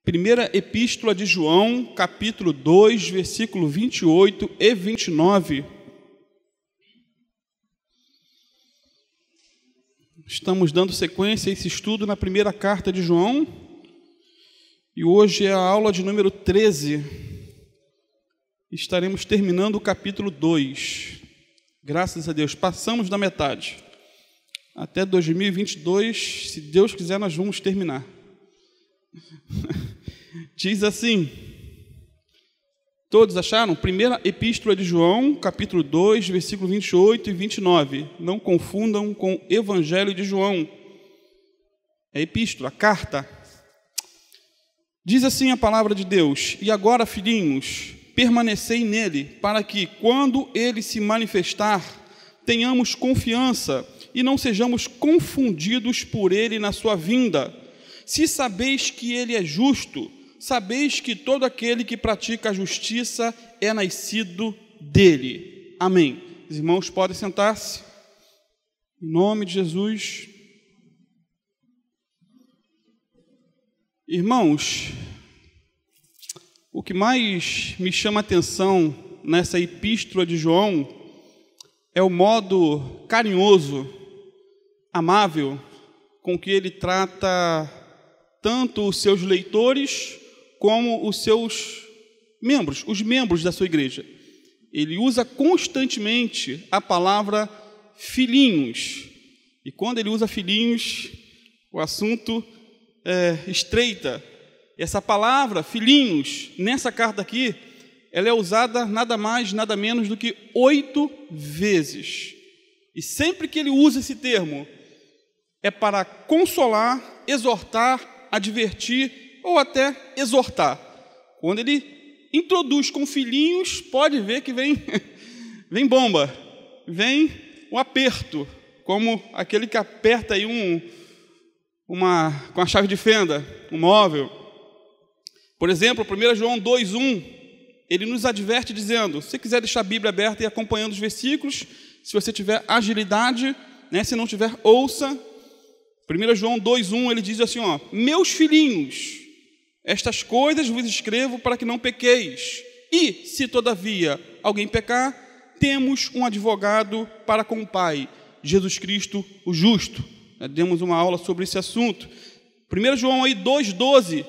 Primeira Epístola de João, capítulo 2, versículo 28 e 29. Estamos dando sequência a esse estudo na primeira carta de João, e hoje é a aula de número 13. Estaremos terminando o capítulo 2. Graças a Deus, passamos da metade. Até 2022, se Deus quiser, nós vamos terminar. Diz assim, todos acharam? Primeira Epístola de João, capítulo 2, versículo 28 e 29. Não confundam com o Evangelho de João. É epístola, carta. Diz assim a palavra de Deus: E agora, filhinhos, permanecei nele, para que, quando ele se manifestar, tenhamos confiança e não sejamos confundidos por ele na sua vinda. Se sabeis que ele é justo, sabeis que todo aquele que pratica a justiça é nascido dele. Amém. Os irmãos podem sentar-se. Em nome de Jesus. Irmãos, o que mais me chama a atenção nessa epístola de João é o modo carinhoso, amável, com que ele trata tanto os seus leitores como os seus membros, os membros da sua igreja. Ele usa constantemente a palavra filhinhos. E quando ele usa filhinhos, o assunto estreita. Essa palavra, filhinhos, nessa carta aqui, ela é usada nada mais, nada menos do que 8 vezes. E sempre que ele usa esse termo, é para consolar, exortar, advertir ou até exortar. Quando ele introduz com filhinhos, pode ver que vem bomba, vem um aperto, como aquele que aperta aí com a chave de fenda, um móvel. Por exemplo, 1 João 2:1, ele nos adverte dizendo, se quiser deixar a Bíblia aberta e acompanhando os versículos, se você tiver agilidade, se não tiver, ouça. 1 João 2:1, ele diz assim, meus filhinhos, estas coisas vos escrevo para que não pequeis. E, se todavia alguém pecar, temos um advogado para com o Pai, Jesus Cristo, o justo. Demos uma aula sobre esse assunto. 1 João 2:12,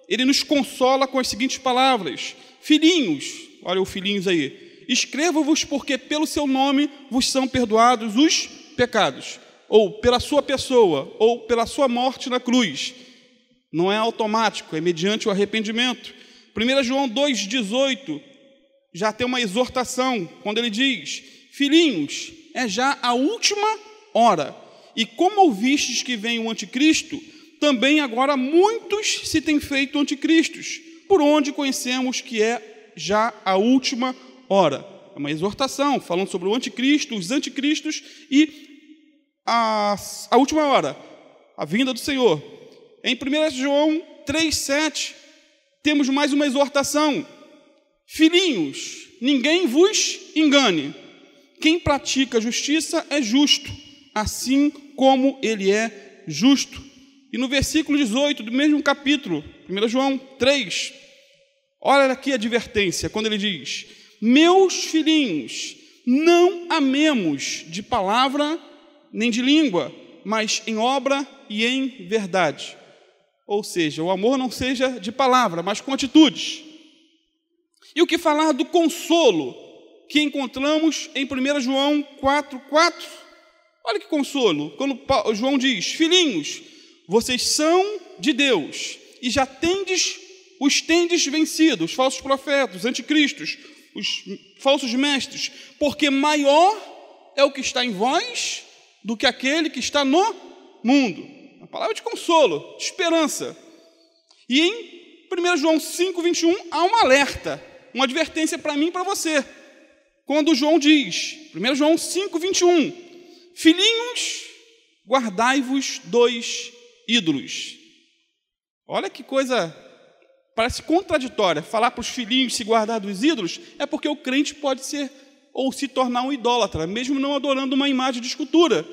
ele nos consola com as seguintes palavras. Filhinhos, olha o filhinhos aí, escrevo-vos porque pelo seu nome vos são perdoados os pecados, ou pela sua pessoa, ou pela sua morte na cruz. Não é automático, é mediante o arrependimento. 1 João 2:18 já tem uma exortação, quando ele diz, filhinhos, é já a última hora, e como ouvistes que vem o anticristo, também agora muitos se têm feito anticristos, por onde conhecemos que é já a última hora. É uma exortação, falando sobre o anticristo, os anticristos e a última hora, a vinda do Senhor. Em 1 João 3:7, temos mais uma exortação. Filhinhos, ninguém vos engane. Quem pratica a justiça é justo, assim como ele é justo. E no versículo 18 do mesmo capítulo, 1 João 3, olha aqui a advertência, quando ele diz, meus filhinhos, não amemos de palavra nem de língua, mas em obra e em verdade. Ou seja, o amor não seja de palavra, mas com atitudes. E o que falar do consolo que encontramos em 1 João 4:4? Olha que consolo, quando João diz, filhinhos, vocês são de Deus e já os tendes vencido, os falsos profetas, os anticristos, os falsos mestres, porque maior é o que está em vós do que aquele que está no mundo. A palavra de consolo, de esperança. E em 1 João 5:21 há um alerta, uma advertência para mim e para você. Quando João diz, 1 João 5:21, filhinhos, guardai-vos dos ídolos. Olha que coisa, parece contraditória. Falar para os filhinhos se guardar dos ídolos é porque o crente pode ser ou se tornar um idólatra, mesmo não adorando uma imagem de escultura.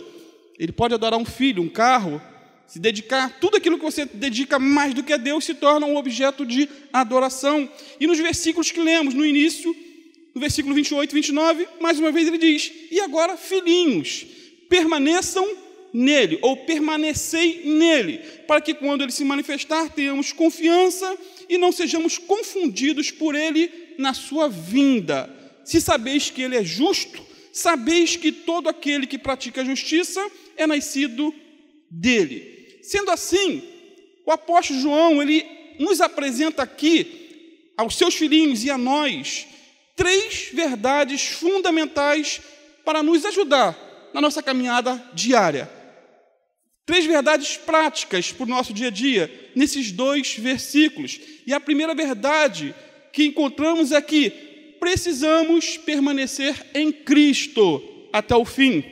Ele pode adorar um filho, um carro, se dedicar, tudo aquilo que você dedica mais do que a Deus se torna um objeto de adoração. E nos versículos que lemos no início, no versículo 28 e 29, mais uma vez ele diz: e agora, filhinhos, permaneçam nele, ou permanecei nele, para que quando ele se manifestar, tenhamos confiança e não sejamos confundidos por ele na sua vinda. Se sabeis que ele é justo, sabeis que todo aquele que pratica a justiça é nascido dele. Sendo assim, o apóstolo João, ele nos apresenta aqui, aos seus filhinhos e a nós, 3 verdades fundamentais para nos ajudar na nossa caminhada diária. 3 verdades práticas para o nosso dia a dia, nesses 2 versículos. E a primeira verdade que encontramos é que precisamos permanecer em Cristo até o fim.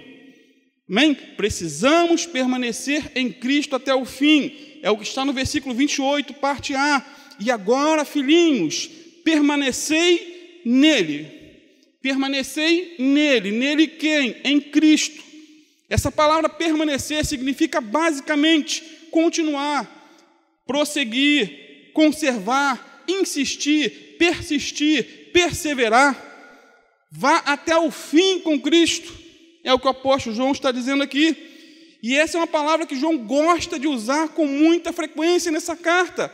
Amém? Precisamos permanecer em Cristo até o fim. É o que está no versículo 28, parte A. E agora, filhinhos, permanecei nele. Permanecei nele. Nele quem? Em Cristo. Essa palavra permanecer significa basicamente continuar, prosseguir, conservar, insistir, persistir, perseverar. Vá até o fim com Cristo. É o que o apóstolo João está dizendo aqui. E essa é uma palavra que João gosta de usar com muita frequência nessa carta.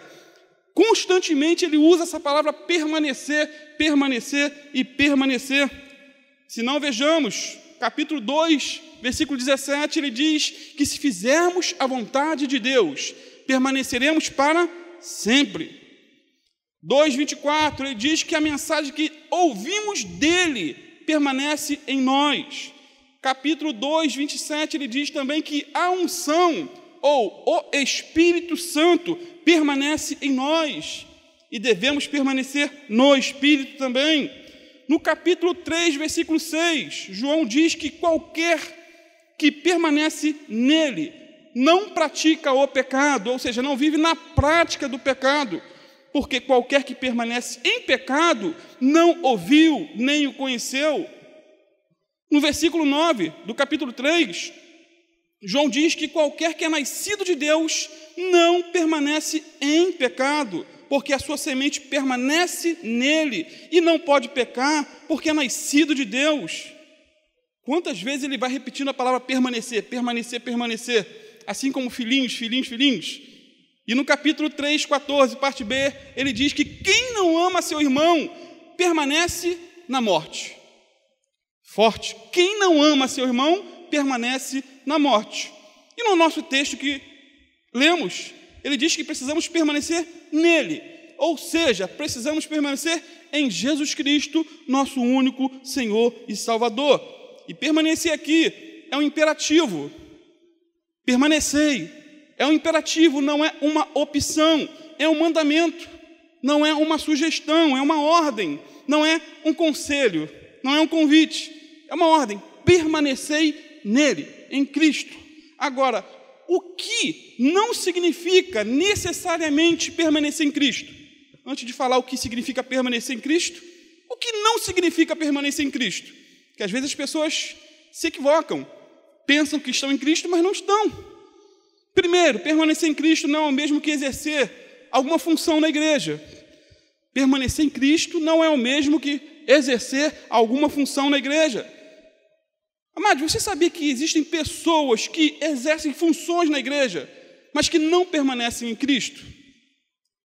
Constantemente ele usa essa palavra permanecer, permanecer e permanecer. Se não, vejamos, capítulo 2, versículo 17, ele diz que se fizermos a vontade de Deus, permaneceremos para sempre. 2:24, ele diz que a mensagem que ouvimos dele permanece em nós. Capítulo 2:27, ele diz também que a unção, ou o Espírito Santo, permanece em nós, e devemos permanecer no Espírito também. No capítulo 3, versículo 6, João diz que qualquer que permanece nele não pratica o pecado, ou seja, não vive na prática do pecado, porque qualquer que permanece em pecado não ouviu nem o conheceu. No versículo 9 do capítulo 3, João diz que qualquer que é nascido de Deus não permanece em pecado, porque a sua semente permanece nele e não pode pecar, porque é nascido de Deus. Quantas vezes ele vai repetindo a palavra permanecer, permanecer, permanecer, assim como filhinhos, filhinhos, filhinhos. E no capítulo 3, 14, parte B, ele diz que quem não ama seu irmão permanece na morte. Forte. Quem não ama seu irmão permanece na morte. E no nosso texto que lemos, ele diz que precisamos permanecer nele, ou seja, precisamos permanecer em Jesus Cristo, nosso único Senhor e Salvador. E permanecer aqui é um imperativo. Permanecei é um imperativo, não é uma opção, é um mandamento, não é uma sugestão, é uma ordem, não é um conselho, não é um convite, é uma ordem. Permanecei nele, em Cristo. Agora, o que não significa necessariamente permanecer em Cristo? Antes de falar o que significa permanecer em Cristo, o que não significa permanecer em Cristo? Porque às vezes as pessoas se equivocam, pensam que estão em Cristo, mas não estão. Primeiro, permanecer em Cristo não é o mesmo que exercer alguma função na igreja. Permanecer em Cristo não é o mesmo que exercer alguma função na igreja. Amado, você sabia que existem pessoas que exercem funções na igreja, mas que não permanecem em Cristo?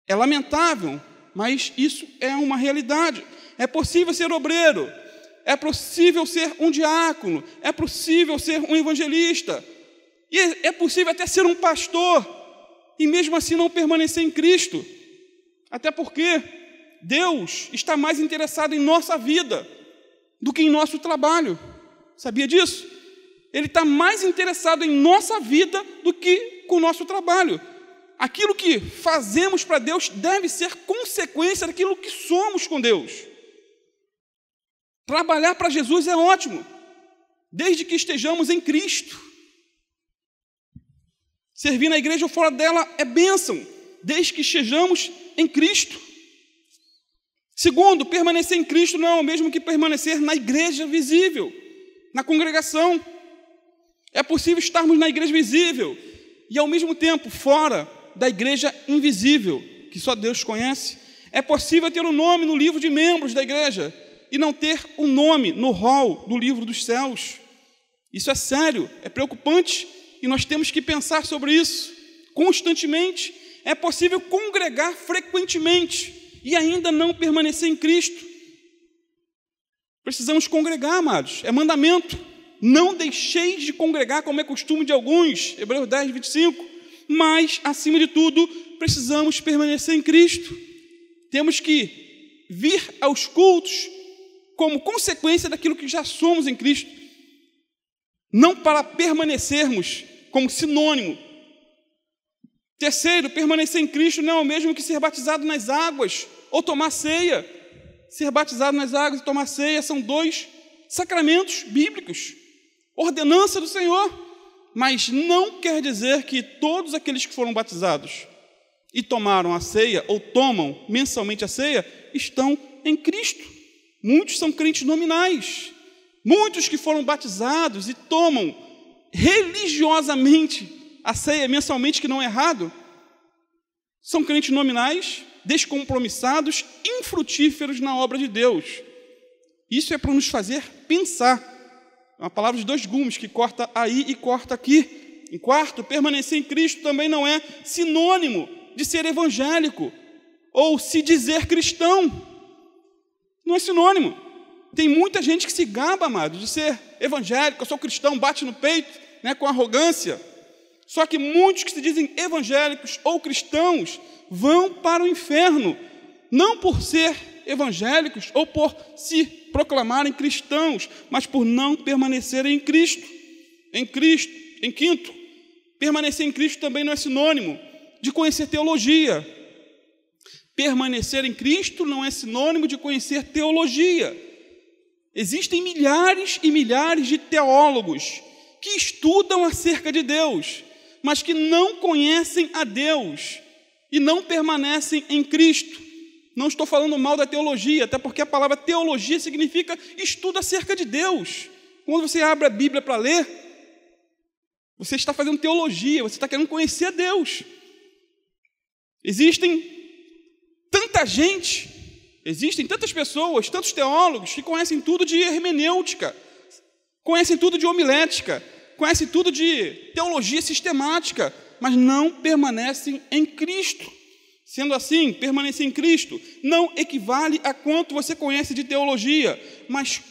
É lamentável, mas isso é uma realidade. É possível ser obreiro, é possível ser um diácono, é possível ser um evangelista, e é possível até ser um pastor, e mesmo assim não permanecer em Cristo. Até porque Deus está mais interessado em nossa vida do que em nosso trabalho. Sabia disso? Ele está mais interessado em nossa vida do que com o nosso trabalho. Aquilo que fazemos para Deus deve ser consequência daquilo que somos com Deus. Trabalhar para Jesus é ótimo, desde que estejamos em Cristo. Servir na igreja ou fora dela é bênção, desde que estejamos em Cristo. Segundo, permanecer em Cristo não é o mesmo que permanecer na igreja visível, na congregação. É possível estarmos na igreja visível, e, ao mesmo tempo, fora da igreja invisível, que só Deus conhece. É possível ter um nome no livro de membros da igreja e não ter um nome no rol do livro dos céus. Isso é sério, é preocupante, e nós temos que pensar sobre isso constantemente. É possível congregar frequentemente e ainda não permanecer em Cristo. Precisamos congregar, amados, é mandamento. Não deixeis de congregar, como é costume de alguns, Hebreus 10, 25. Mas, acima de tudo, precisamos permanecer em Cristo. Temos que vir aos cultos como consequência daquilo que já somos em Cristo, não para permanecermos como sinônimo. Terceiro, permanecer em Cristo não é o mesmo que ser batizado nas águas ou tomar ceia. Ser batizado nas águas e tomar ceia são dois sacramentos bíblicos, ordenança do Senhor, mas não quer dizer que todos aqueles que foram batizados e tomaram a ceia, ou tomam mensalmente a ceia, estão em Cristo. Muitos são crentes nominais. Muitos que foram batizados e tomam religiosamente a ceia mensalmente, que não é errado, são crentes nominais, descompromissados, infrutíferos na obra de Deus. Isso é para nos fazer pensar. É uma palavra de dois gumes, que corta aí e corta aqui. Em quarto, permanecer em Cristo também não é sinônimo de ser evangélico ou se dizer cristão. Não é sinônimo. Tem muita gente que se gaba, amado, de ser evangélico. Eu sou cristão, bate no peito, né, com arrogância. Só que muitos que se dizem evangélicos ou cristãos vão para o inferno, não por ser evangélicos ou por se proclamarem cristãos, mas por não permanecerem em Cristo. Em quinto, permanecer em Cristo também não é sinônimo de conhecer teologia. Permanecer em Cristo não é sinônimo de conhecer teologia. Existem milhares e milhares de teólogos que estudam acerca de Deus, mas que não conhecem a Deus e não permanecem em Cristo. Não estou falando mal da teologia, até porque a palavra teologia significa estudo acerca de Deus. Quando você abre a Bíblia para ler, você está fazendo teologia, você está querendo conhecer a Deus. Existem tantas pessoas, tantos teólogos que conhecem tudo de hermenêutica, conhecem tudo de homilética, conhecem tudo de teologia sistemática, mas não permanecem em Cristo. Sendo assim, permanecer em Cristo não equivale a quanto você conhece de teologia, mas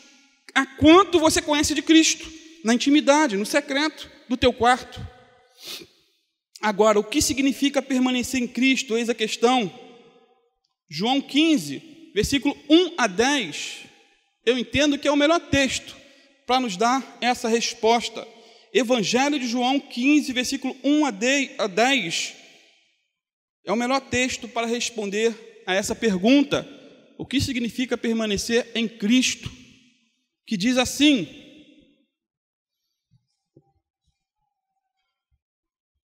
a quanto você conhece de Cristo, na intimidade, no secreto do teu quarto. Agora, o que significa permanecer em Cristo? Eis a questão. João 15, versículo 1 a 10, eu entendo que é o melhor texto para nos dar essa resposta. Evangelho de João 15, versículo 1 a 10, é o melhor texto para responder a essa pergunta: o que significa permanecer em Cristo? Que diz assim: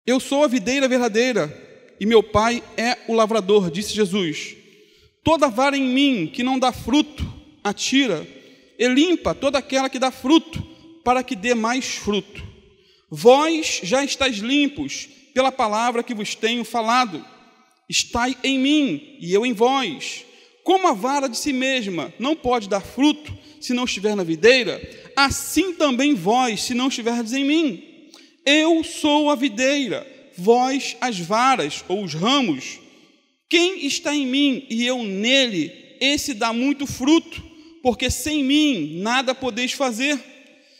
eu sou a videira verdadeira e meu Pai é o lavrador, disse Jesus. Toda vara em mim que não dá fruto, atira, e limpa toda aquela que dá fruto, para que dê mais fruto. Vós já estáis limpos pela palavra que vos tenho falado. Estai em mim e eu em vós. Como a vara de si mesma não pode dar fruto se não estiver na videira, assim também vós, se não estiverdes em mim. Eu sou a videira, vós as varas ou os ramos. Quem está em mim e eu nele, esse dá muito fruto, porque sem mim nada podeis fazer.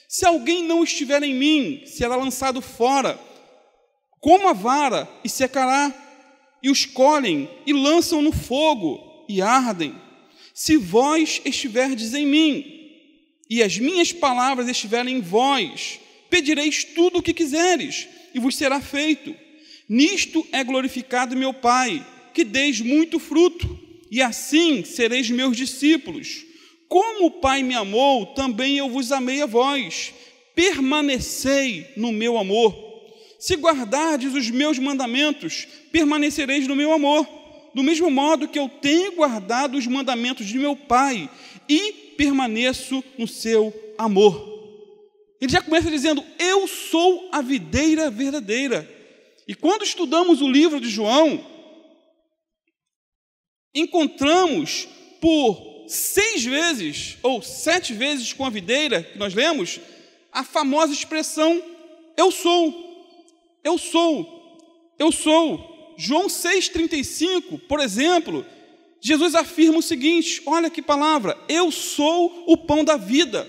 Se alguém não estiver em mim, será lançado fora, como a vara, e secará, e os colhem e lançam no fogo, e ardem. Se vós estiverdes em mim, e as minhas palavras estiverem em vós, pedireis tudo o que quiseres, e vos será feito. Nisto é glorificado meu Pai, que deis muito fruto, e assim sereis meus discípulos. Como o Pai me amou, também eu vos amei a vós. Permanecei no meu amor. Se guardardes os meus mandamentos, permanecereis no meu amor, do mesmo modo que eu tenho guardado os mandamentos de meu Pai e permaneço no seu amor. Ele já começa dizendo: eu sou a videira verdadeira. E quando estudamos o livro de João, encontramos por 6 vezes, ou 7 vezes com a videira, que nós lemos, a famosa expressão, eu sou, eu sou, eu sou. João 6,35, por exemplo, Jesus afirma o seguinte, olha que palavra, eu sou o pão da vida,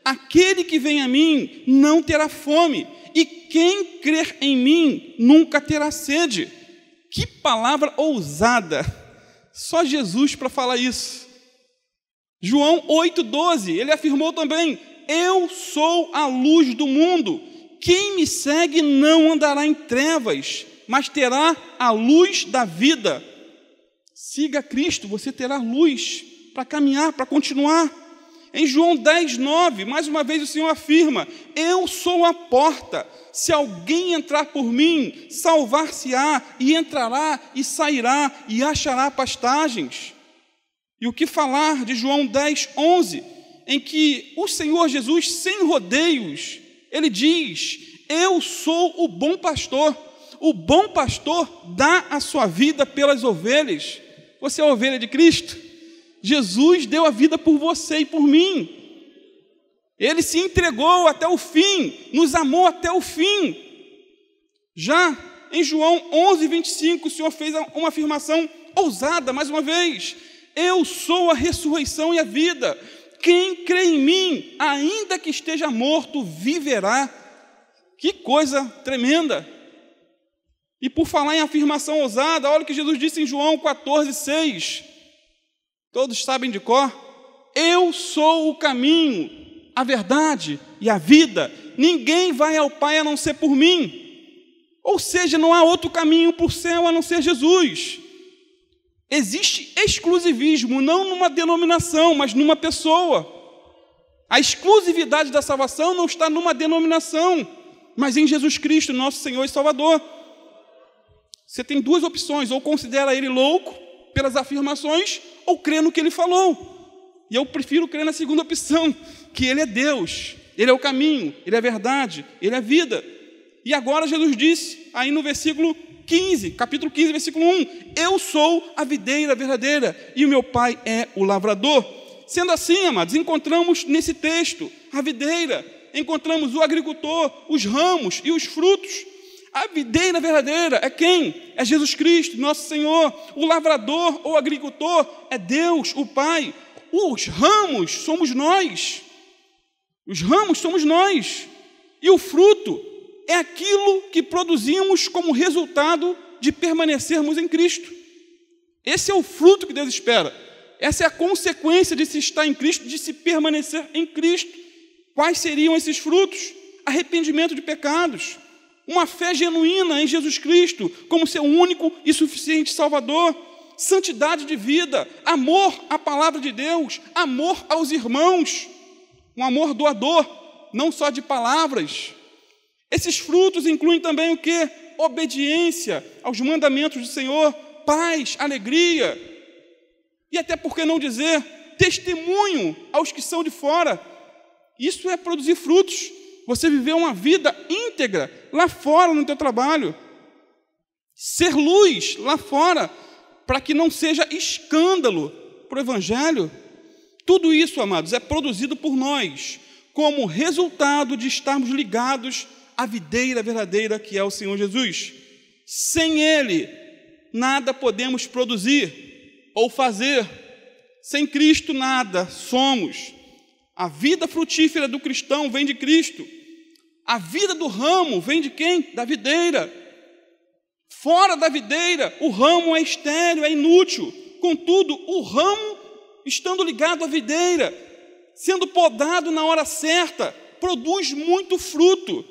aquele que vem a mim não terá fome, e quem crer em mim nunca terá sede. Que palavra ousada, só Jesus para falar isso. João 8,12, ele afirmou também, eu sou a luz do mundo, quem me segue não andará em trevas, mas terá a luz da vida. Siga Cristo, você terá luz para caminhar, para continuar. Em João 10,9, mais uma vez o Senhor afirma, eu sou a porta, se alguém entrar por mim, salvar-se-á, e entrará, e sairá, e achará pastagens. E o que falar de João 10,11, em que o Senhor Jesus, sem rodeios, ele diz, eu sou o bom pastor dá a sua vida pelas ovelhas. Você é a ovelha de Cristo? Jesus deu a vida por você e por mim. Ele se entregou até o fim, nos amou até o fim. Já em João 11,25, o Senhor fez uma afirmação ousada, mais uma vez. Eu sou a ressurreição e a vida. Quem crê em mim, ainda que esteja morto, viverá. Que coisa tremenda. E por falar em afirmação ousada, olha o que Jesus disse em João 14,6. Todos sabem de cor? Eu sou o caminho, a verdade e a vida. Ninguém vai ao Pai a não ser por mim. Ou seja, não há outro caminho para o céu a não ser Jesus. Existe exclusivismo, não numa denominação, mas numa pessoa. A exclusividade da salvação não está numa denominação, mas em Jesus Cristo, nosso Senhor e Salvador. Você tem 2 opções, ou considera ele louco pelas afirmações, ou crê no que ele falou. E eu prefiro crer na segunda opção, que ele é Deus, ele é o caminho, ele é a verdade, ele é a vida. E agora Jesus disse, aí no versículo 15, capítulo 15, versículo 1, eu sou a videira verdadeira, e o meu Pai é o lavrador. Sendo assim, amados, encontramos nesse texto a videira, encontramos o agricultor, os ramos e os frutos. A videira verdadeira é quem? É Jesus Cristo, nosso Senhor. O lavrador ou agricultor é Deus, o Pai. Os ramos somos nós. Os ramos somos nós. E o fruto é aquilo que produzimos como resultado de permanecermos em Cristo. Esse é o fruto que Deus espera. Essa é a consequência de se estar em Cristo, de se permanecer em Cristo. Quais seriam esses frutos? Arrependimento de pecados. Uma fé genuína em Jesus Cristo como seu único e suficiente Salvador, santidade de vida, amor à palavra de Deus, amor aos irmãos, um amor doador, não só de palavras. Esses frutos incluem também o quê? Obediência aos mandamentos do Senhor, paz, alegria, e até por que não dizer, testemunho aos que são de fora. Isso é produzir frutos. Você viver uma vida íntegra lá fora no teu trabalho. Ser luz lá fora, para que não seja escândalo para o Evangelho. Tudo isso, amados, é produzido por nós, como resultado de estarmos ligados à videira verdadeira que é o Senhor Jesus. Sem Ele, nada podemos produzir ou fazer. Sem Cristo, nada somos. A vida frutífera do cristão vem de Cristo. A vida do ramo vem de quem? Da videira. Fora da videira, o ramo é estéril, é inútil. Contudo, o ramo, estando ligado à videira, sendo podado na hora certa, produz muito fruto.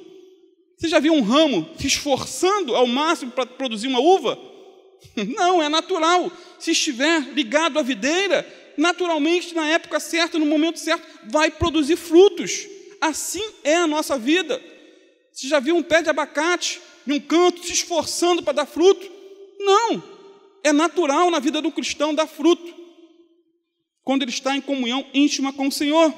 Você já viu um ramo se esforçando ao máximo para produzir uma uva? Não, é natural. Se estiver ligado à videira, naturalmente, na época certa, no momento certo, vai produzir frutos. Assim é a nossa vida. Você já viu um pé de abacate em um canto se esforçando para dar fruto? Não. É natural na vida do cristão dar fruto, quando ele está em comunhão íntima com o Senhor.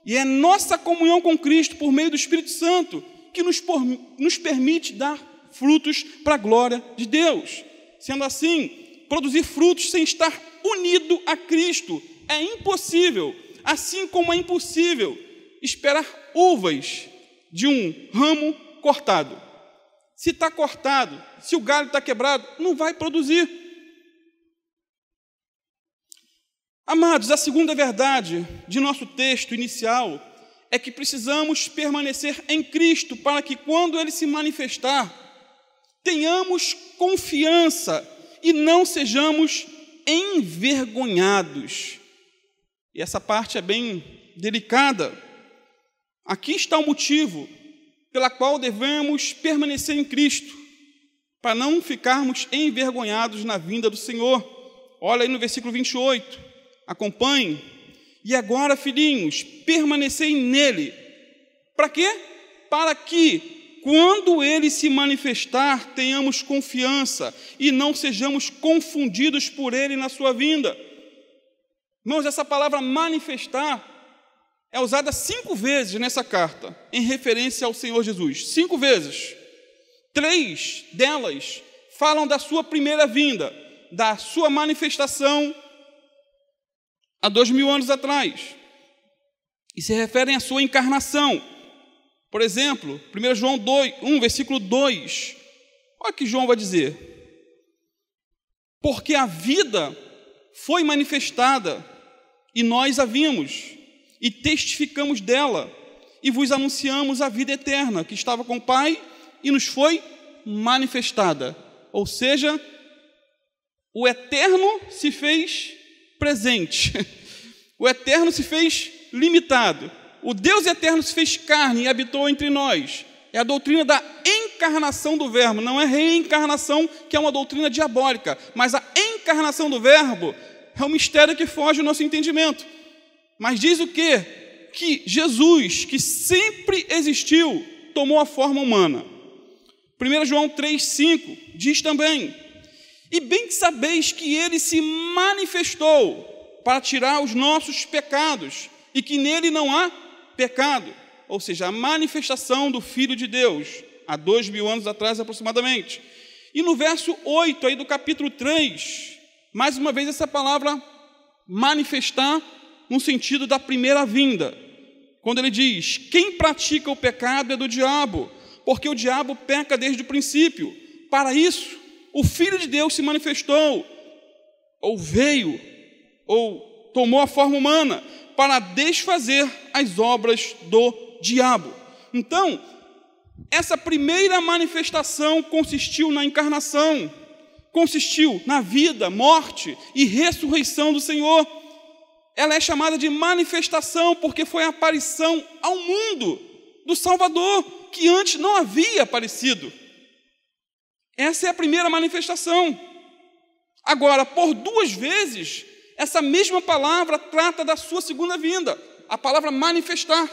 E é nossa comunhão com Cristo, por meio do Espírito Santo, que nos permite dar frutos para a glória de Deus. Sendo assim, produzir frutos sem estar unido a Cristo é impossível, assim como é impossível esperar uvas de um ramo cortado. Se está cortado, se o galho está quebrado, não vai produzir. Amados, a segunda verdade de nosso texto inicial é que precisamos permanecer em Cristo para que, quando Ele se manifestar, tenhamos confiança e não sejamos envergonhados. E essa parte é bem delicada. Aqui está o motivo pela qual devemos permanecer em Cristo, para não ficarmos envergonhados na vinda do Senhor. Olha aí no versículo 28, acompanhe. E agora, filhinhos, permanecei nele. Para quê? Para que, quando ele se manifestar, tenhamos confiança e não sejamos confundidos por ele na sua vinda. Irmãos, essa palavra manifestar é usada 5 vezes nessa carta, em referência ao Senhor Jesus. 5 vezes. 3 delas falam da sua primeira vinda, da sua manifestação há 2000 anos atrás. E se referem à sua encarnação. Por exemplo, 1 João 1, versículo 2. Olha o que João vai dizer. Porque a vida foi manifestada, e nós a vimos, e testificamos dela, e vos anunciamos a vida eterna, que estava com o Pai, e nos foi manifestada. Ou seja, o eterno se fez presente. O eterno se fez limitado. O Deus eterno se fez carne e habitou entre nós. É a doutrina da encarnação do Verbo, não é reencarnação, que é uma doutrina diabólica, mas a encarnação do Verbo é um mistério que foge ao nosso entendimento. Mas diz o quê? Que Jesus, que sempre existiu, tomou a forma humana. 1 João 3,5 diz também: e bem que sabeis que ele se manifestou para tirar os nossos pecados, e que nele não há pecado. Ou seja, a manifestação do Filho de Deus, há 2000 anos atrás aproximadamente. E no verso 8 aí do capítulo 3, mais uma vez essa palavra manifestar, no sentido da primeira vinda, quando ele diz: quem pratica o pecado é do diabo, porque o diabo peca desde o princípio. Para isso, o Filho de Deus se manifestou, ou veio, ou tomou a forma humana, para desfazer as obras do diabo. Então, essa primeira manifestação consistiu na encarnação, consistiu na vida, morte e ressurreição do Senhor. Ela é chamada de manifestação porque foi a aparição ao mundo do Salvador, que antes não havia aparecido. Essa é a primeira manifestação. Agora, por 2 vezes, essa mesma palavra trata da sua segunda vinda, a palavra manifestar.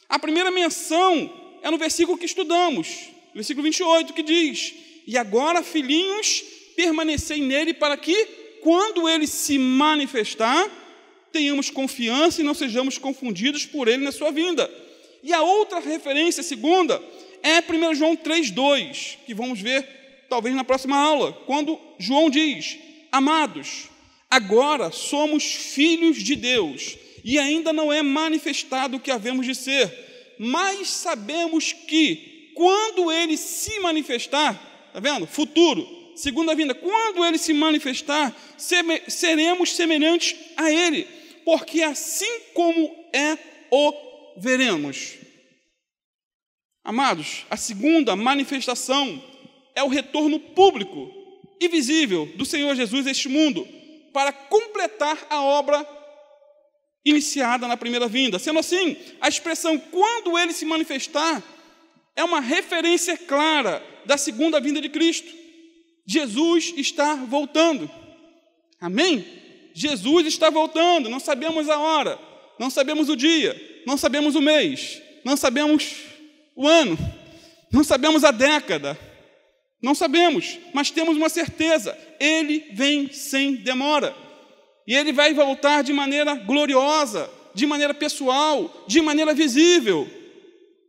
A primeira menção é no versículo que estudamos, versículo 28, que diz: e agora, filhinhos, permanecei nele para que, quando ele se manifestar, tenhamos confiança e não sejamos confundidos por ele na sua vinda. E a outra referência, segunda, é 1 João 3,2, que vamos ver talvez na próxima aula, quando João diz: amados, agora somos filhos de Deus, e ainda não é manifestado o que havemos de ser, mas sabemos que, quando ele se manifestar, está vendo? Futuro, segunda vinda, quando ele se manifestar, seremos semelhantes a ele, porque assim como é, o veremos. Amados, a segunda manifestação é o retorno público e visível do Senhor Jesus a este mundo, para completar a obra iniciada na primeira vinda. Sendo assim, a expressão quando ele se manifestar é uma referência clara da segunda vinda de Cristo. Jesus está voltando. Amém? Jesus está voltando. Não sabemos a hora, não sabemos o dia, não sabemos o mês, não sabemos o ano, não sabemos a década, não sabemos, mas temos uma certeza: ele vem sem demora. E ele vai voltar de maneira gloriosa, de maneira pessoal, de maneira visível.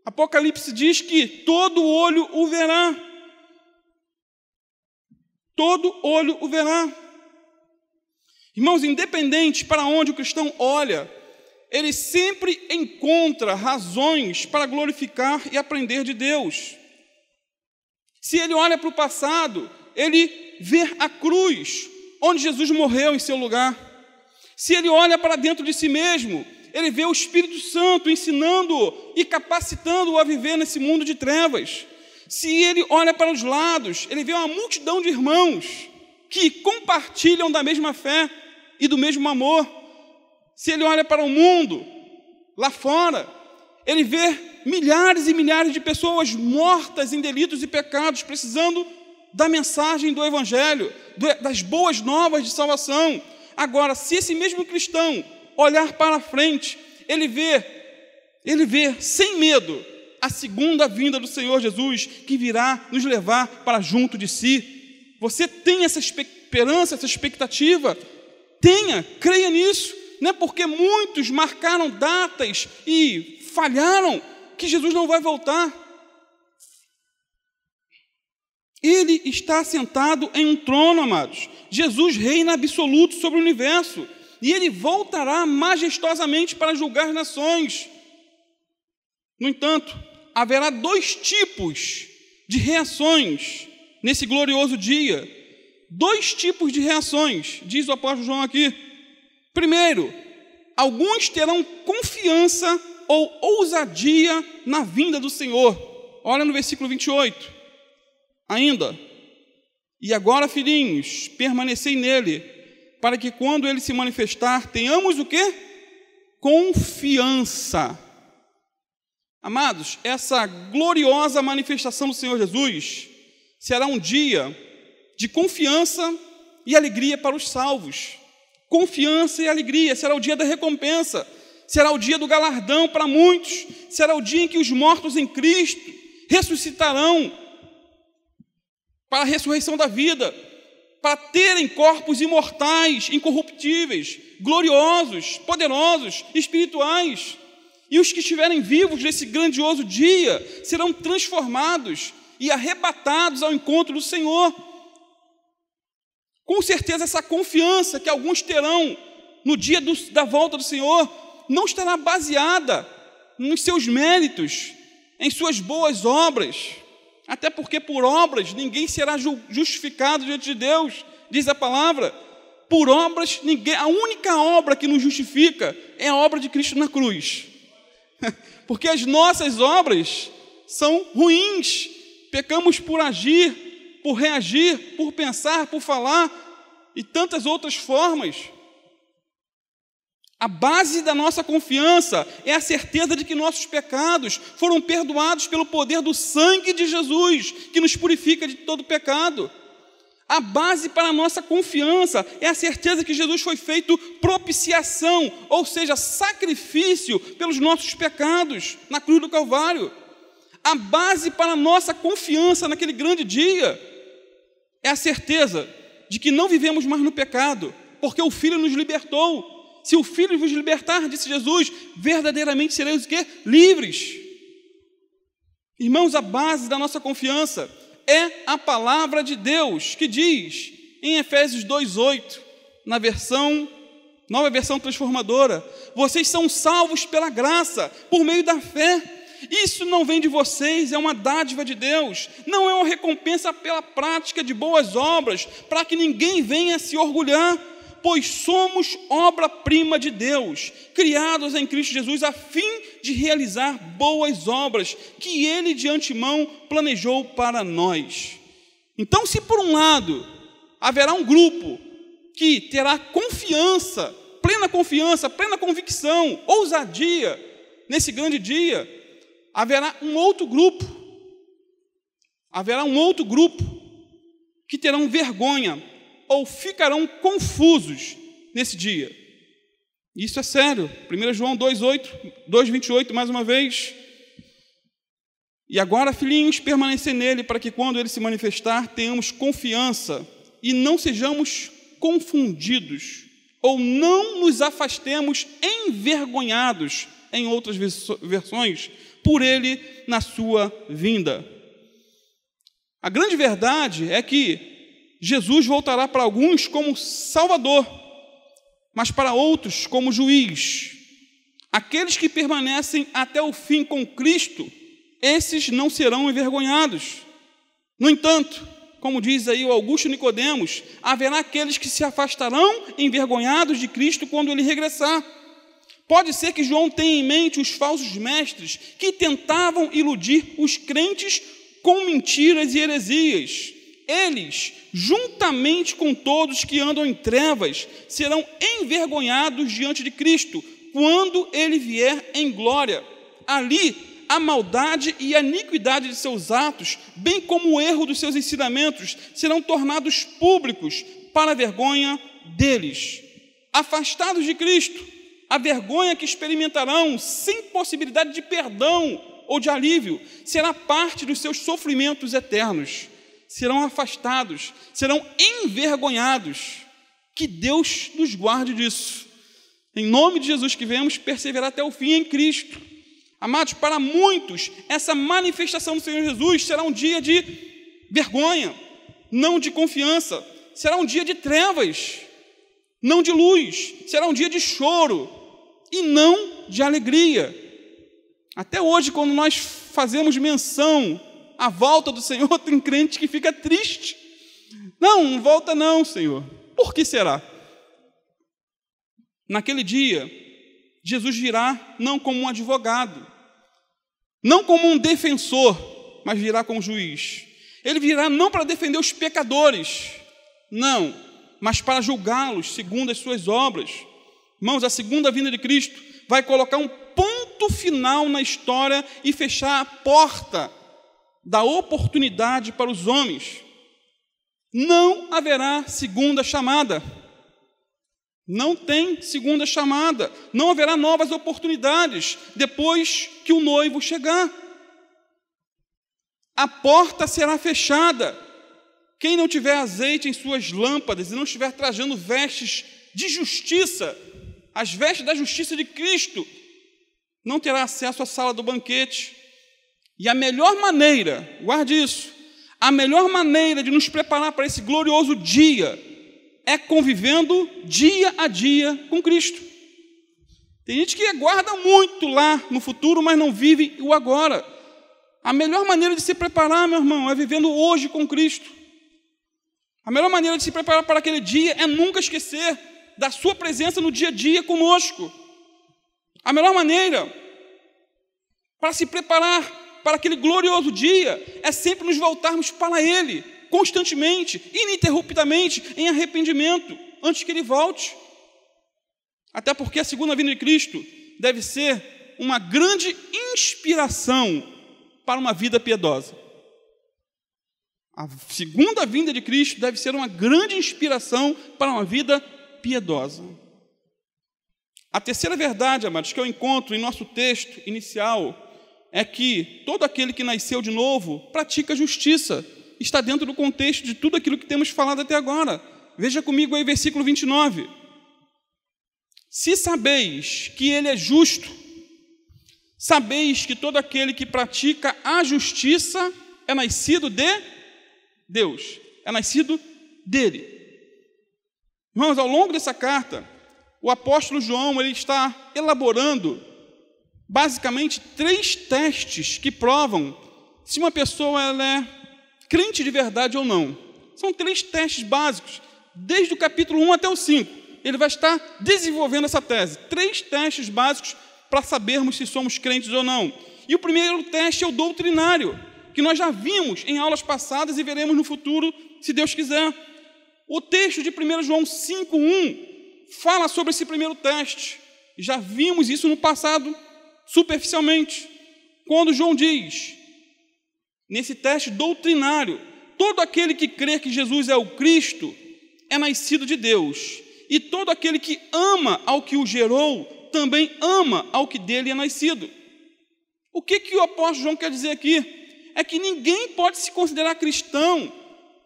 Apocalipse diz que todo olho o verá. todo olho o verá. Irmãos, independente para onde o cristão olha, ele sempre encontra razões para glorificar e aprender de Deus. Se ele olha para o passado, ele vê a cruz, onde Jesus morreu em seu lugar. Se ele olha para dentro de si mesmo, ele vê o Espírito Santo ensinando-o e capacitando-o a viver nesse mundo de trevas. Se ele olha para os lados, ele vê uma multidão de irmãos que compartilham da mesma fé e do mesmo amor. Se ele olha para o mundo, lá fora, ele vê milhares e milhares de pessoas mortas em delitos e pecados, precisando da mensagem do Evangelho, das boas novas de salvação. Agora, se esse mesmo cristão olhar para frente, ele vê sem medo a segunda vinda do Senhor Jesus, que virá nos levar para junto de si. Você tem essa esperança, essa expectativa? Tenha, creia nisso. Não é porque muitos marcaram datas e falharam que Jesus não vai voltar. Ele está sentado em um trono, amados. Jesus reina absoluto sobre o universo. E ele voltará majestosamente para julgar as nações. No entanto, haverá 2 tipos de reações nesse glorioso dia. 2 tipos de reações, diz o apóstolo João aqui. Primeiro, alguns terão confiança ou ousadia na vinda do Senhor. Olha no versículo 28. Ainda. E agora, filhinhos, permanecei nele, para que quando ele se manifestar, tenhamos o quê? Confiança. Amados, essa gloriosa manifestação do Senhor Jesus será um dia de confiança e alegria para os salvos. Confiança e alegria, será o dia da recompensa, será o dia do galardão para muitos, será o dia em que os mortos em Cristo ressuscitarão para a ressurreição da vida, para terem corpos imortais, incorruptíveis, gloriosos, poderosos, espirituais. E os que estiverem vivos nesse grandioso dia serão transformados e arrebatados ao encontro do Senhor. Com certeza, essa confiança que alguns terão no dia da volta do Senhor não estará baseada nos seus méritos, em suas boas obras, até porque por obras ninguém será justificado diante de Deus, diz a palavra. Por obras, a única obra que nos justifica é a obra de Cristo na cruz. Porque as nossas obras são ruins, pecamos por agir, por reagir, por pensar, por falar e tantas outras formas. A base da nossa confiança é a certeza de que nossos pecados foram perdoados pelo poder do sangue de Jesus, que nos purifica de todo pecado. A base para a nossa confiança é a certeza que Jesus foi feito propiciação, ou seja, sacrifício pelos nossos pecados na cruz do Calvário. A base para a nossa confiança naquele grande dia é a certeza de que não vivemos mais no pecado, porque o Filho nos libertou. Se o Filho vos libertar, disse Jesus, verdadeiramente sereis o quê? Livres. Irmãos, a base da nossa confiança é a palavra de Deus, que diz em Efésios 2:8, na nova versão transformadora: vocês são salvos pela graça, por meio da fé. Isso não vem de vocês, é uma dádiva de Deus, não é uma recompensa pela prática de boas obras, para que ninguém venha se orgulhar, pois somos obra-prima de Deus, criados em Cristo Jesus, a fim de realizar boas obras, que Ele de antemão planejou para nós. Então, se por um lado, haverá um grupo que terá confiança, plena convicção, ousadia, nesse grande dia, haverá um outro grupo que terão vergonha, ou ficarão confusos nesse dia. Isso é sério. 1 João 2:28, mais uma vez. E agora, filhinhos, permanecer nele, para que quando ele se manifestar, tenhamos confiança e não sejamos confundidos, ou não nos afastemos envergonhados, em outras versões, por ele na sua vinda. A grande verdade é que Jesus voltará para alguns como Salvador, mas para outros como juiz. Aqueles que permanecem até o fim com Cristo, esses não serão envergonhados. No entanto, como diz aí o Augusto Nicodemos, haverá aqueles que se afastarão envergonhados de Cristo quando ele regressar. Pode ser que João tenha em mente os falsos mestres que tentavam iludir os crentes com mentiras e heresias. Eles, juntamente com todos que andam em trevas, serão envergonhados diante de Cristo quando ele vier em glória. Ali, a maldade e a iniquidade de seus atos, bem como o erro dos seus ensinamentos, serão tornados públicos para a vergonha deles. Afastados de Cristo, a vergonha que experimentarão sem possibilidade de perdão ou de alívio será parte dos seus sofrimentos eternos. Serão afastados, serão envergonhados. Que Deus nos guarde disso. Em nome de Jesus, que venhamos perseverar até o fim em Cristo. Amados, para muitos, essa manifestação do Senhor Jesus será um dia de vergonha, não de confiança. Será um dia de trevas, não de luz. Será um dia de choro e não de alegria. Até hoje, quando nós fazemos menção à volta do Senhor, tem crente que fica triste. Não volta não, Senhor. Por que será? Naquele dia, Jesus virá não como um advogado, não como um defensor, mas virá como juiz. Ele virá não para defender os pecadores, não, mas para julgá-los segundo as suas obras. Irmãos, a segunda vinda de Cristo vai colocar um ponto final na história e fechar a porta da oportunidade para os homens. Não haverá segunda chamada. Não tem segunda chamada. Não haverá novas oportunidades depois que o noivo chegar. A porta será fechada. Quem não tiver azeite em suas lâmpadas e não estiver trajando vestes de justiça, as vestes da justiça de Cristo, não terá acesso à sala do banquete. E a melhor maneira, guarde isso, a melhor maneira de nos preparar para esse glorioso dia é convivendo dia a dia com Cristo. Tem gente que aguarda muito lá no futuro, mas não vive o agora. A melhor maneira de se preparar, meu irmão, é vivendo hoje com Cristo. A melhor maneira de se preparar para aquele dia é nunca esquecer da sua presença no dia a dia conosco. A melhor maneira para se preparar para aquele glorioso dia é sempre nos voltarmos para Ele, constantemente, ininterruptamente, em arrependimento, antes que Ele volte. Até porque a segunda vinda de Cristo deve ser uma grande inspiração para uma vida piedosa. A segunda vinda de Cristo deve ser uma grande inspiração para uma vida piedosa. A terceira verdade, amados, que eu encontro em nosso texto inicial é que todo aquele que nasceu de novo pratica justiça. Está dentro do contexto de tudo aquilo que temos falado até agora. Veja comigo aí versículo 29. Se sabeis que Ele é justo, sabeis que todo aquele que pratica a justiça é nascido de Deus, é nascido dele. Irmãos, ao longo dessa carta, o apóstolo João ele está elaborando basicamente 3 testes que provam se uma pessoa ela é crente de verdade ou não. São 3 testes básicos, desde o capítulo 1 até o 5. Ele vai estar desenvolvendo essa tese. 3 testes básicos para sabermos se somos crentes ou não. E o primeiro teste é o doutrinário, que nós já vimos em aulas passadas e veremos no futuro, se Deus quiser. O texto de 1 João 5:1 fala sobre esse primeiro teste. Já vimos isso no passado, superficialmente. Quando João diz, nesse teste doutrinário, todo aquele que crê que Jesus é o Cristo é nascido de Deus. E todo aquele que ama ao que o gerou, também ama ao que dele é nascido. O que o apóstolo João quer dizer aqui? É que ninguém pode se considerar cristão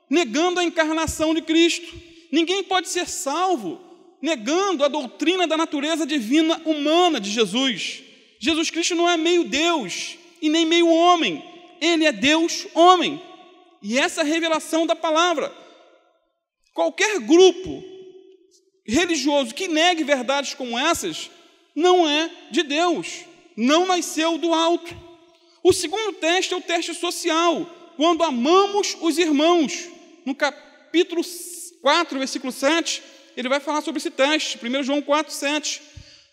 negando a encarnação de Cristo. Ninguém pode ser salvo negando a doutrina da natureza divina humana de Jesus. Jesus Cristo não é meio Deus e nem meio homem. Ele é Deus homem. E essa é a revelação da palavra. Qualquer grupo religioso que negue verdades como essas não é de Deus, não nasceu do alto. O segundo teste é o teste social, quando amamos os irmãos. No capítulo 4, versículo 7, ele vai falar sobre esse teste, 1 João 4, 7.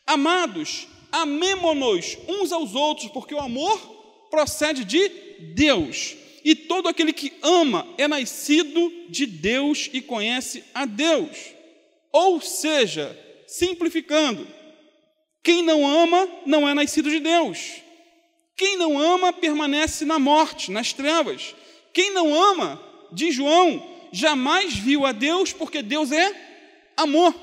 Amados, amemo-nos uns aos outros, porque o amor procede de Deus. E todo aquele que ama é nascido de Deus e conhece a Deus. Ou seja, simplificando, quem não ama não é nascido de Deus. Quem não ama permanece na morte, nas trevas. Quem não ama, diz João, jamais viu a Deus, porque Deus é amor.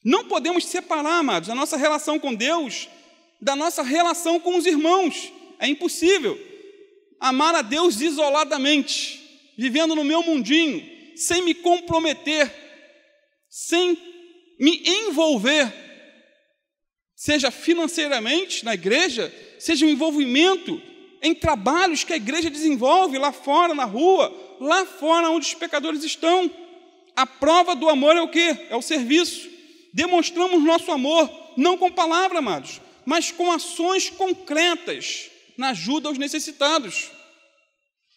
Não podemos separar, amados, a nossa relação com Deus da nossa relação com os irmãos. É impossível amar a Deus isoladamente, vivendo no meu mundinho, sem me comprometer, sem me envolver, seja financeiramente na igreja, seja um envolvimento em trabalhos que a igreja desenvolve lá fora, na rua, lá fora onde os pecadores estão. A prova do amor é o quê? É o serviço. Demonstramos nosso amor, não com palavras, amados, mas com ações concretas na ajuda aos necessitados.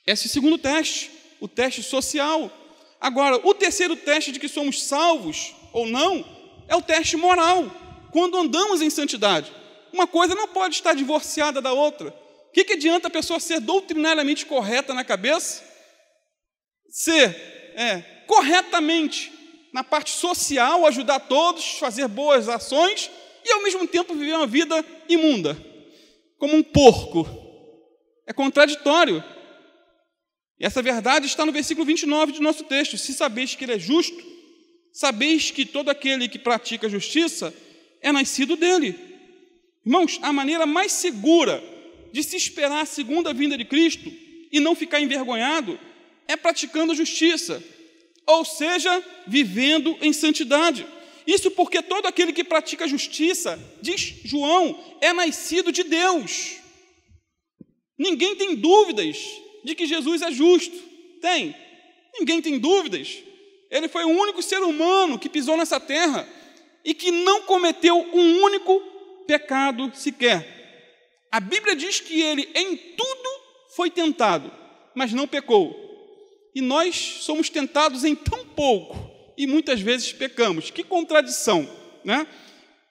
Esse é o segundo teste, o teste social. Agora, o terceiro teste de que somos salvos ou não é o teste moral, quando andamos em santidade. Uma coisa não pode estar divorciada da outra. O que adianta a pessoa ser doutrinariamente correta na cabeça, ser corretamente na parte social, ajudar todos, fazer boas ações e ao mesmo tempo viver uma vida imunda, como um porco? É contraditório. E essa verdade está no versículo 29 do nosso texto. Se sabeis que ele é justo, sabeis que todo aquele que pratica justiça é nascido dele. Irmãos, a maneira mais segura de se esperar a segunda vinda de Cristo e não ficar envergonhado é praticando a justiça, ou seja, vivendo em santidade. Isso porque todo aquele que pratica a justiça, diz João, é nascido de Deus. Ninguém tem dúvidas de que Jesus é justo. Tem. Ninguém tem dúvidas. Ele foi o único ser humano que pisou nessa terra e que não cometeu um único pecado sequer. A Bíblia diz que ele em tudo foi tentado, mas não pecou. E nós somos tentados em tão pouco e muitas vezes pecamos. Que contradição, né?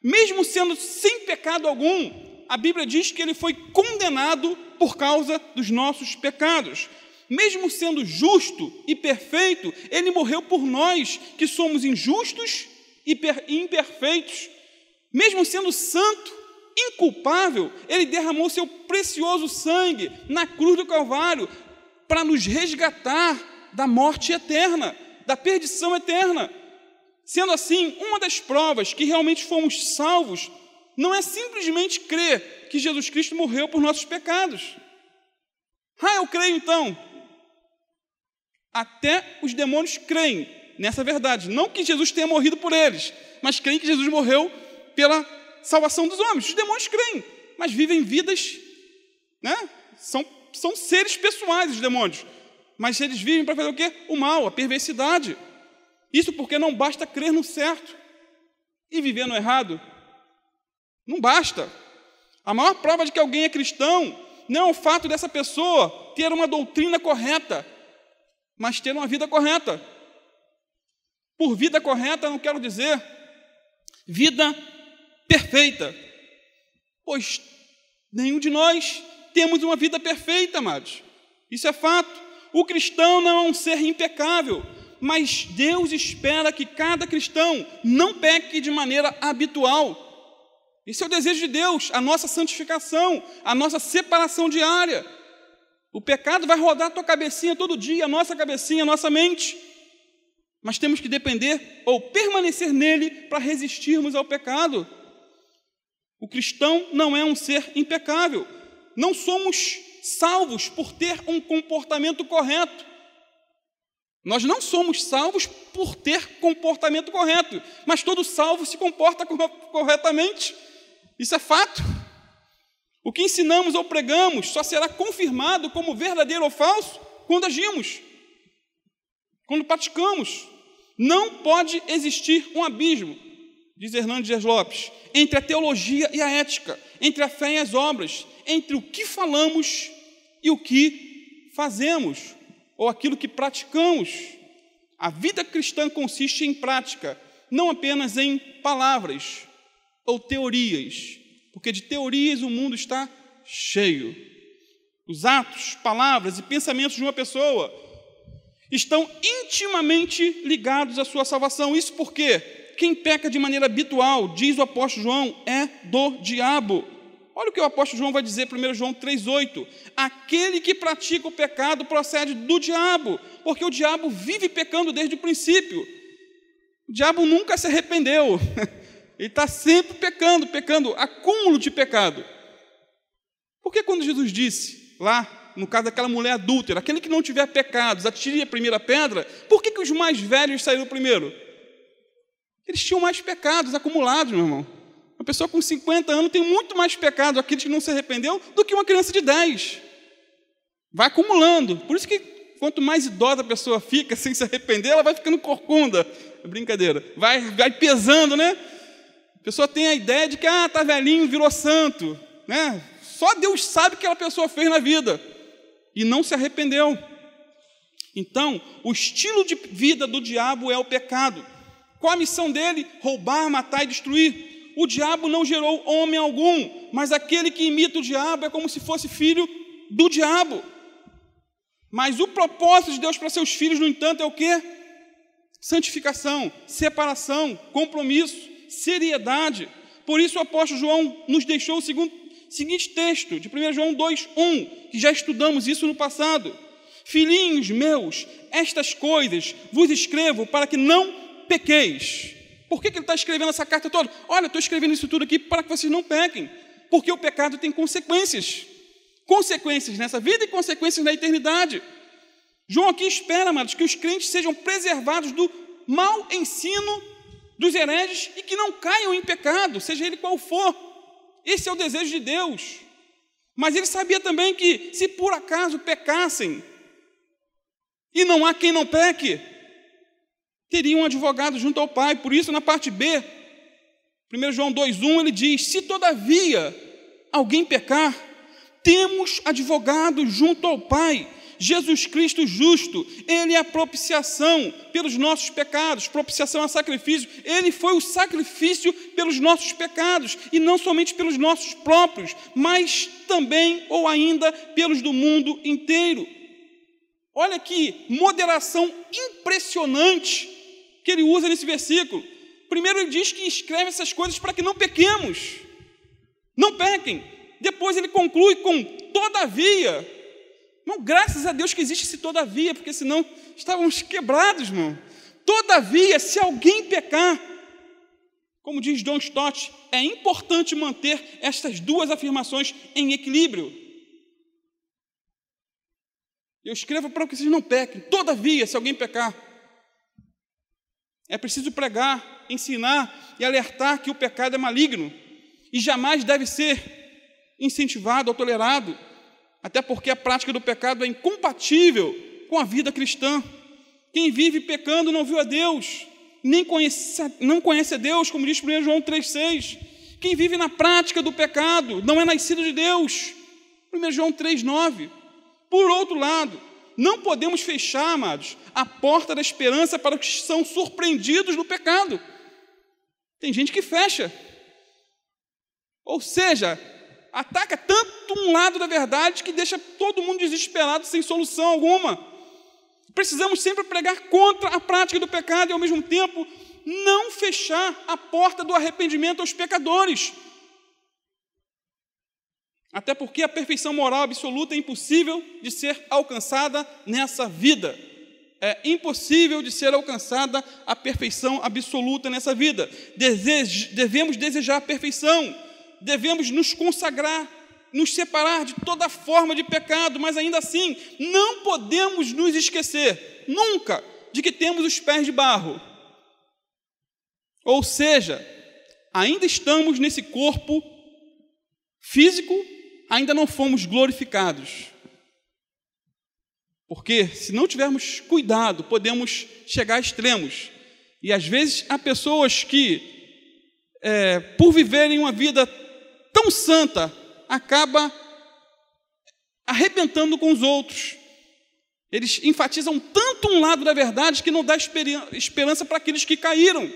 Mesmo sendo sem pecado algum, a Bíblia diz que ele foi condenado por causa dos nossos pecados. Mesmo sendo justo e perfeito, ele morreu por nós, que somos injustos e imperfeitos. Mesmo sendo santo, inculpável, ele derramou seu precioso sangue na cruz do Calvário para nos resgatar da morte eterna, da perdição eterna. Sendo assim, uma das provas que realmente fomos salvos não é simplesmente crer que Jesus Cristo morreu por nossos pecados. Eu creio então. Até os demônios creem nessa verdade. Não que Jesus tenha morrido por eles, mas creem que Jesus morreu pela salvação dos homens. Os demônios creem, mas vivem vidas, né? São seres pessoais, os demônios. Mas eles vivem para fazer o quê? O mal, a perversidade. Isso porque não basta crer no certo e viver no errado. Não basta. A maior prova de que alguém é cristão não é o fato dessa pessoa ter uma doutrina correta, mas ter uma vida correta. Por vida correta, não quero dizer vida perfeita, pois nenhum de nós temos uma vida perfeita, amados. Isso é fato. O cristão não é um ser impecável, mas Deus espera que cada cristão não peque de maneira habitual. Esse é o desejo de Deus, a nossa santificação, a nossa separação diária. O pecado vai rodar a tua cabecinha todo dia, a nossa cabecinha, a nossa mente. Mas temos que depender ou permanecer nele para resistirmos ao pecado. O cristão não é um ser impecável. Não somos salvos por ter um comportamento correto. Nós não somos salvos por ter comportamento correto, mas todo salvo se comporta corretamente. Isso é fato. O que ensinamos ou pregamos só será confirmado como verdadeiro ou falso quando agimos. quando praticamos. Não pode existir um abismo, diz Hernandes Dias Lopes, entre a teologia e a ética, entre a fé e as obras, entre o que falamos e o que fazemos, ou aquilo que praticamos. A vida cristã consiste em prática, não apenas em palavras ou teorias, porque de teorias o mundo está cheio. Os atos, palavras e pensamentos de uma pessoa estão intimamente ligados à sua salvação. Isso porque quem peca de maneira habitual, diz o apóstolo João, é do diabo. Olha o que o apóstolo João vai dizer, 1 João 3,8. Aquele que pratica o pecado procede do diabo, porque o diabo vive pecando desde o princípio. O diabo nunca se arrependeu. Ele está sempre pecando, acúmulo de pecado. Por que quando Jesus disse, lá, no caso daquela mulher adúltera, aquele que não tiver pecados, atire a primeira pedra, por que os mais velhos saíram primeiro? Eles tinham mais pecados acumulados, meu irmão. Uma pessoa com 50 anos tem muito mais pecado, aqueles que não se arrependeu, do que uma criança de 10. Vai acumulando. Por isso que quanto mais idosa a pessoa fica sem se arrepender, ela vai ficando corcunda. É brincadeira. Vai pesando, né? A pessoa tem a ideia de que, tá velhinho, virou santo, né? Só Deus sabe o que aquela pessoa fez na vida. E não se arrependeu. Então, o estilo de vida do diabo é o pecado. Qual a missão dele? Roubar, matar e destruir. O diabo não gerou homem algum, mas aquele que imita o diabo é como se fosse filho do diabo. Mas o propósito de Deus para seus filhos, no entanto, é o quê? Santificação, separação, compromisso, seriedade. Por isso o apóstolo João nos deixou o seguinte texto, de 1 João 2,1, que já estudamos isso no passado. Filhinhos meus, estas coisas vos escrevo para que não pequeis. Por que ele está escrevendo essa carta toda? Olha, estou escrevendo isso tudo aqui para que vocês não pequem, porque o pecado tem consequências. Consequências nessa vida e consequências na eternidade. João aqui espera, amados, que os crentes sejam preservados do mau ensino dos hereges e que não caiam em pecado, seja ele qual for. Esse é o desejo de Deus. Mas ele sabia também que, se por acaso pecassem, e não há quem não peque, teria um advogado junto ao Pai. Por isso, na parte B, 1 João 2,1, ele diz, se todavia alguém pecar, temos advogado junto ao Pai, Jesus Cristo justo. Ele é a propiciação pelos nossos pecados. Propiciação é sacrifício. Ele foi o sacrifício pelos nossos pecados, e não somente pelos nossos próprios, mas também ou ainda pelos do mundo inteiro. Olha que moderação impressionante que ele usa nesse versículo. Primeiro ele diz que escreve essas coisas para que não pequemos. Não pequem. Depois ele conclui com todavia. Não, graças a Deus que existe esse todavia, porque senão estávamos quebrados, irmão. Todavia, se alguém pecar, como diz John Stott, é importante manter estas duas afirmações em equilíbrio. Eu escrevo para que vocês não pequem. Todavia, se alguém pecar, é preciso pregar, ensinar e alertar que o pecado é maligno e jamais deve ser incentivado ou tolerado, até porque a prática do pecado é incompatível com a vida cristã. Quem vive pecando não viu a Deus, não conhece a Deus, como diz 1 João 3,6. Quem vive na prática do pecado não é nascido de Deus, 1 João 3,9. Por outro lado, não podemos fechar, amados, a porta da esperança para os que são surpreendidos no pecado. Tem gente que fecha. Ou seja, ataca tanto um lado da verdade que deixa todo mundo desesperado, sem solução alguma. Precisamos sempre pregar contra a prática do pecado e, ao mesmo tempo, não fechar a porta do arrependimento aos pecadores. Até porque a perfeição moral absoluta é impossível de ser alcançada nessa vida. É impossível de ser alcançada a perfeição absoluta nessa vida. Devemos desejar a perfeição, devemos nos consagrar, nos separar de toda forma de pecado, mas ainda assim, não podemos nos esquecer, nunca, de que temos os pés de barro. Ou seja, ainda estamos nesse corpo físico, ainda não fomos glorificados. Porque se não tivermos cuidado, podemos chegar a extremos. E às vezes há pessoas que, por viverem uma vida tão santa, acaba arrebentando com os outros. Eles enfatizam tanto um lado da verdade que não dá esperança para aqueles que caíram.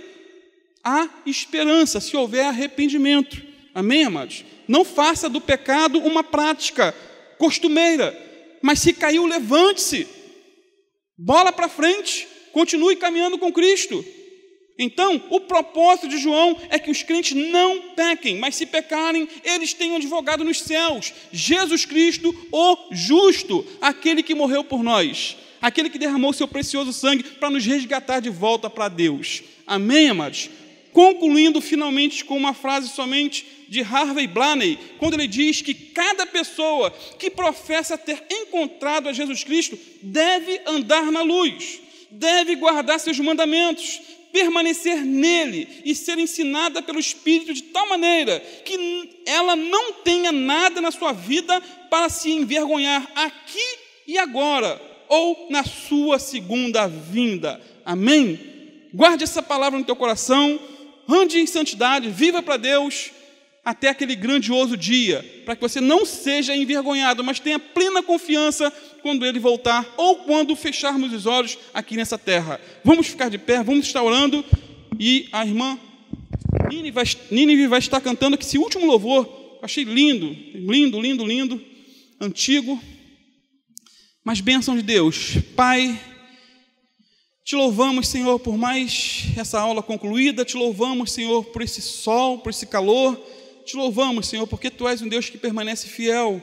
Há esperança se houver arrependimento. Amém, amados? Não faça do pecado uma prática costumeira, mas se caiu, levante-se. Bola para frente, continue caminhando com Cristo. Então, o propósito de João é que os crentes não pequem, mas se pecarem, eles têm um advogado nos céus, Jesus Cristo, o justo, aquele que morreu por nós, aquele que derramou seu precioso sangue para nos resgatar de volta para Deus. Amém, amados? Concluindo finalmente com uma frase somente de Harvey Blaney, quando ele diz que cada pessoa que professa ter encontrado a Jesus Cristo deve andar na luz, deve guardar seus mandamentos, permanecer nele e ser ensinada pelo Espírito de tal maneira que ela não tenha nada na sua vida para se envergonhar aqui e agora, ou na sua segunda vinda. Amém? Guarde essa palavra no teu coração, ande em santidade, viva para Deus até aquele grandioso dia, para que você não seja envergonhado, mas tenha plena confiança quando Ele voltar, ou quando fecharmos os olhos aqui nessa terra. Vamos ficar de pé, vamos estar orando, e a irmã Nínive vai estar cantando esse último louvor. Achei lindo, lindo, lindo, lindo, antigo, mas bênção de Deus. Pai, te louvamos, Senhor, por mais essa aula concluída, te louvamos, Senhor, por esse sol, por esse calor, te louvamos, Senhor, porque Tu és um Deus que permanece fiel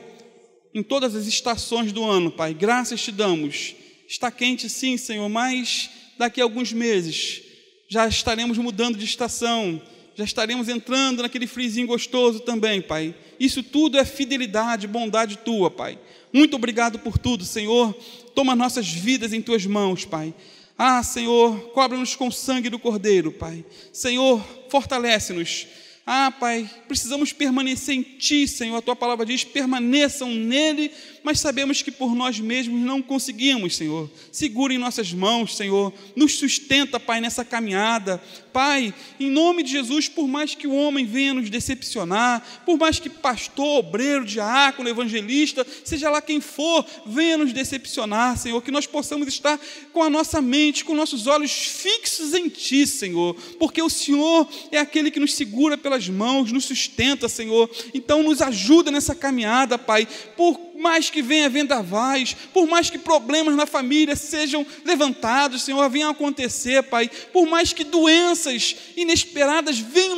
em todas as estações do ano, Pai. Graças te damos. Está quente sim, Senhor, mas daqui a alguns meses já estaremos mudando de estação, já estaremos entrando naquele friozinho gostoso também, Pai. Isso tudo é fidelidade, bondade Tua, Pai. Muito obrigado por tudo, Senhor. Toma nossas vidas em Tuas mãos, Pai. Ah, Senhor, cobre-nos com o sangue do Cordeiro, Pai. Senhor, fortalece-nos. Ah, Pai, precisamos permanecer em Ti, Senhor. A Tua palavra diz, permaneçam nele, mas sabemos que por nós mesmos não conseguimos, Senhor. Segura em nossas mãos, Senhor. Nos sustenta, Pai, nessa caminhada. Pai, em nome de Jesus, por mais que o homem venha nos decepcionar, por mais que pastor, obreiro, diácono, evangelista, seja lá quem for, venha nos decepcionar, Senhor, que nós possamos estar com a nossa mente, com nossos olhos fixos em Ti, Senhor, porque o Senhor é aquele que nos segura pelas mãos, nos sustenta, Senhor. Então nos ajuda nessa caminhada, Pai, por mais que venha vendavais, por mais que problemas na família sejam levantados, Senhor, venham acontecer, Pai, por mais que doenças inesperadas venham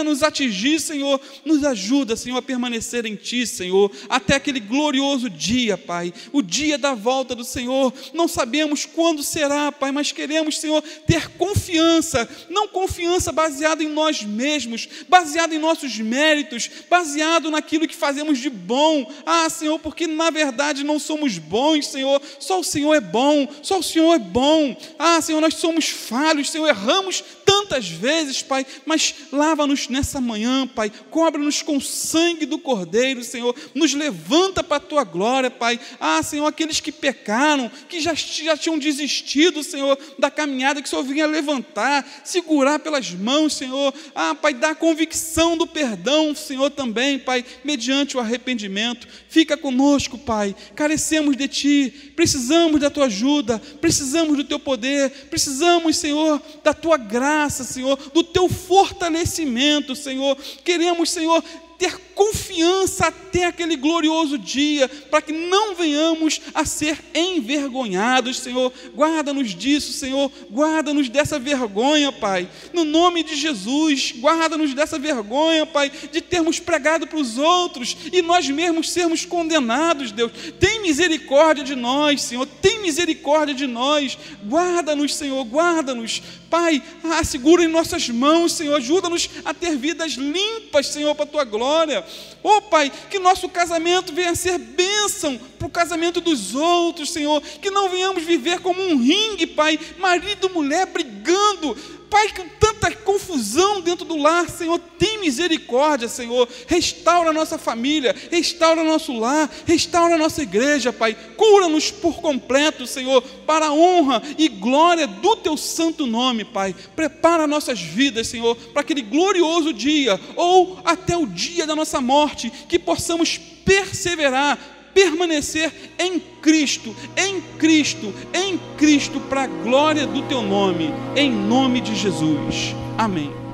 nos atingir, Senhor, nos ajuda, Senhor, a permanecer em Ti, Senhor, até aquele glorioso dia, Pai, o dia da volta do Senhor. Não sabemos quando será, Pai, mas queremos, Senhor, ter confiança, não confiança baseada em nós mesmos, baseada em nossos méritos, baseado naquilo que fazemos de bom. Ah, Senhor, porque na verdade não somos bons, Senhor, só o Senhor é bom, só o Senhor é bom. Ah, Senhor, nós somos falhos, Senhor, erramos tantas vezes, Pai, mas lava-nos nessa manhã, Pai, cobre-nos com o sangue do Cordeiro, Senhor, nos levanta para a Tua glória, Pai. Ah, Senhor, aqueles que pecaram, que já tinham desistido, Senhor, da caminhada, que o Senhor vinha levantar, segurar pelas mãos, Senhor. Ah, Pai, dá a convicção do perdão, Senhor, também, Pai, mediante o arrependimento. Fica conosco, Pai, carecemos de Ti, precisamos da Tua ajuda, precisamos do Teu poder, precisamos, Senhor, da Tua graça, Senhor, do Teu fortalecimento, Senhor. Queremos, Senhor, ter confiança até aquele glorioso dia, para que não venhamos a ser envergonhados, Senhor. Guarda-nos disso, Senhor, guarda-nos dessa vergonha, Pai, no nome de Jesus. Guarda-nos dessa vergonha, Pai, de termos pregado para os outros e nós mesmos sermos condenados, Deus. Tem misericórdia de nós, Senhor, tem misericórdia de nós. Guarda-nos, Senhor, guarda-nos, Pai. Segura em nossas mãos, Senhor, ajuda-nos a ter vidas limpas, Senhor, para a Tua glória. Oh, Pai, que nosso casamento venha a ser bênção para o casamento dos outros, Senhor, que não venhamos viver como um ringue, Pai, marido e mulher brigando, Pai, com tanta confusão dentro do lar, Senhor, tem misericórdia, Senhor, restaura a nossa família, restaura nosso lar, restaura a nossa igreja, Pai, cura-nos por completo, Senhor, para a honra e glória do Teu santo nome, Pai. Prepara nossas vidas, Senhor, para aquele glorioso dia, ou até o dia da nossa morte, que possamos perseverar, permanecer em Cristo, em Cristo, em Cristo, para a glória do Teu nome, em nome de Jesus. Amém.